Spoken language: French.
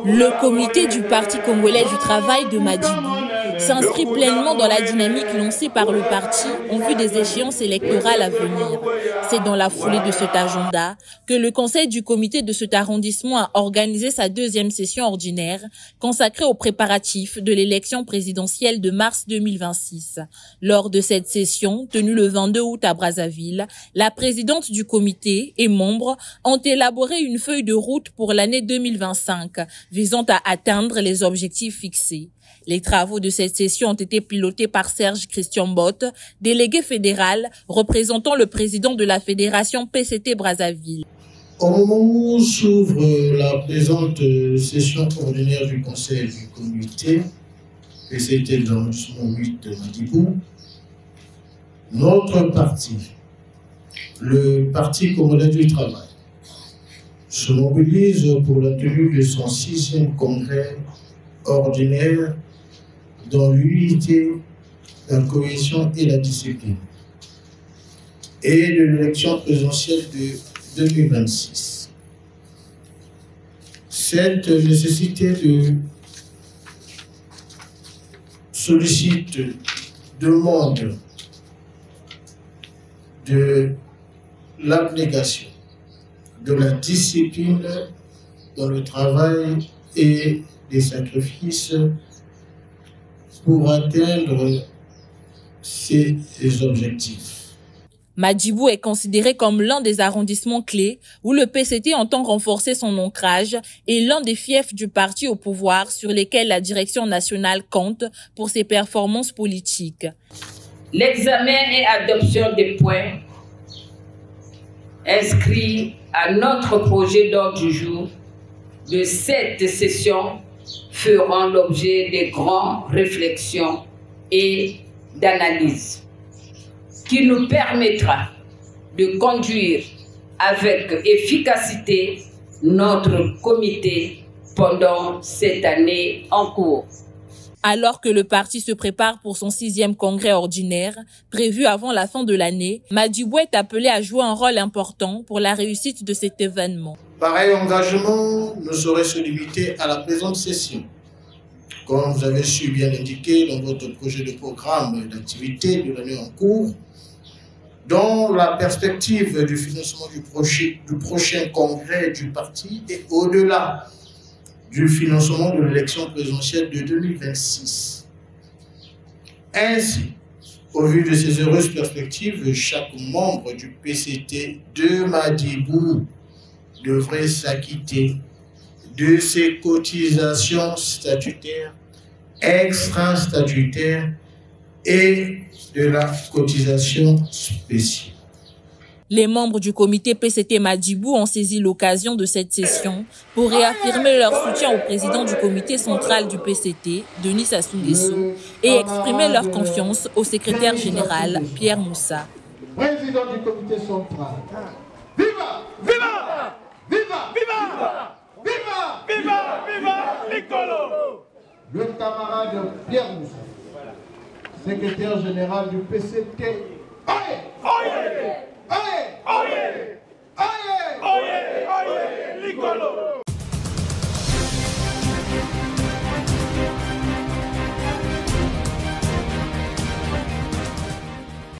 Le comité du Parti congolais du travail de Madibou s'inscrit pleinement dans la dynamique lancée par le parti en vue des échéances électorales à venir. C'est dans la foulée de cet agenda que le conseil du comité de cet arrondissement a organisé sa deuxième session ordinaire consacrée aux préparatifs de l'élection présidentielle de mars 2026. Lors de cette session, tenue le 22 août à Brazzaville, la présidente du comité et membres ont élaboré une feuille de route pour l'année 2025 visant à atteindre les objectifs fixés. Les travaux de cette session ont été pilotés par Serge Christian Bott, délégué fédéral représentant le président de la fédération PCT Brazzaville. Au moment où s'ouvre la présente session ordinaire du conseil du comité, PCT de l'arrondissement 8 de Madibou, notre parti, le Parti congolais du travail, se mobilise pour la tenue de son 6e congrès ordinaire dans l'unité, la cohésion et la discipline, et de l'élection présidentielle de 2026. Cette nécessité demande de l'abnégation, de la discipline dans le travail et des sacrifices pour atteindre ces objectifs. Madibou est considéré comme l'un des arrondissements clés où le PCT entend renforcer son ancrage et l'un des fiefs du parti au pouvoir sur lesquels la direction nationale compte pour ses performances politiques. L'examen et adoption des points inscrits à notre projet d'ordre du jour de cette session feront l'objet de grandes réflexions et d'analyses qui nous permettra de conduire avec efficacité notre comité pendant cette année en cours. Alors que le parti se prépare pour son 6e congrès ordinaire, prévu avant la fin de l'année, Madibou est appelé à jouer un rôle important pour la réussite de cet événement. Pareil engagement ne saurait se limiter à la présente session. Comme vous avez su bien indiquer dans votre projet de programme d'activité de l'année en cours, dans la perspective du financement du prochain congrès du parti et au-delà du financement de l'élection présidentielle de 2026. Ainsi, au vu de ces heureuses perspectives, chaque membre du PCT de Madibou devrait s'acquitter de ses cotisations statutaires, extra-statutaires et de la cotisation spéciale. Les membres du comité PCT Madibou ont saisi l'occasion de cette session pour réaffirmer leur soutien au président du comité central du PCT, Denis Sassou Nguesso, et exprimer leur confiance au secrétaire général, Pierre Moussa. Président du comité central. Viva! Viva! Viva! Viva! Viva! Viva! Viva! L'Écolo! Le camarade Pierre Moussa, secrétaire général du PCT. Aïe! Aïe! Aïe! Aïe! Aïe! Aïe! Aïe! L'Écolo!